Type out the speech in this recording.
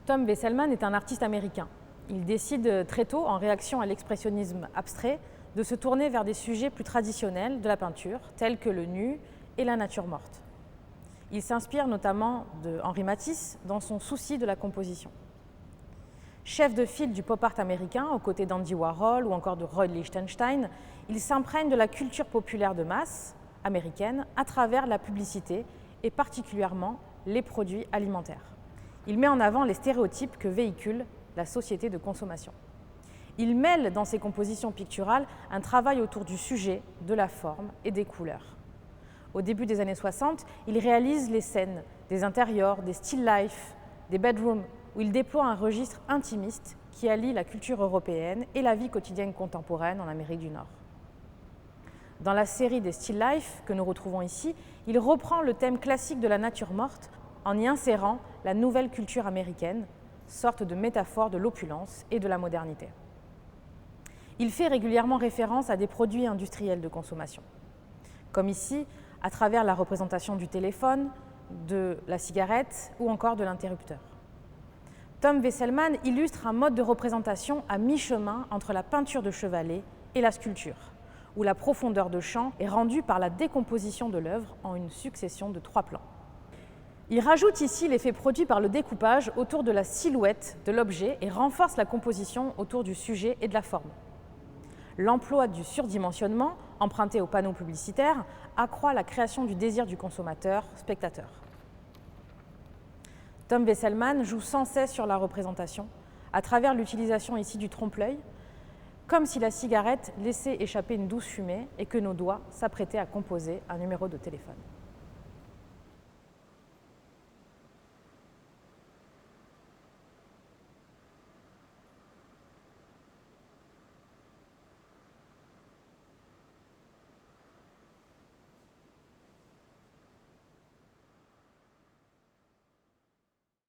Tom Wesselmann est un artiste américain. Il décide très tôt, en réaction à l'expressionnisme abstrait, de se tourner vers des sujets plus traditionnels de la peinture, tels que le nu et la nature morte. Il s'inspire notamment de Henri Matisse dans son souci de la composition. Chef de file du pop art américain, aux côtés d'Andy Warhol ou encore de Roy Lichtenstein, il s'imprègne de la culture populaire de masse américaine à travers la publicité et particulièrement les produits alimentaires. Il met en avant les stéréotypes que véhicule la société de consommation. Il mêle dans ses compositions picturales un travail autour du sujet, de la forme et des couleurs. Au début des années 60, il réalise les scènes des intérieurs, des still life, des bedrooms, où il déploie un registre intimiste qui allie la culture européenne et la vie quotidienne contemporaine en Amérique du Nord. Dans la série des still life que nous retrouvons ici, il reprend le thème classique de la nature morte en y insérant la nouvelle culture américaine, sorte de métaphore de l'opulence et de la modernité. Il fait régulièrement référence à des produits industriels de consommation, comme ici, à travers la représentation du téléphone, de la cigarette ou encore de l'interrupteur. Tom Wesselmann illustre un mode de représentation à mi-chemin entre la peinture de chevalet et la sculpture, où la profondeur de champ est rendue par la décomposition de l'œuvre en une succession de 3 plans. Il rajoute ici l'effet produit par le découpage autour de la silhouette de l'objet et renforce la composition autour du sujet et de la forme. L'emploi du surdimensionnement, emprunté aux panneaux publicitaires, accroît la création du désir du consommateur-spectateur. Tom Wesselmann joue sans cesse sur la représentation, à travers l'utilisation ici du trompe-l'œil, comme si la cigarette laissait échapper une douce fumée et que nos doigts s'apprêtaient à composer un numéro de téléphone.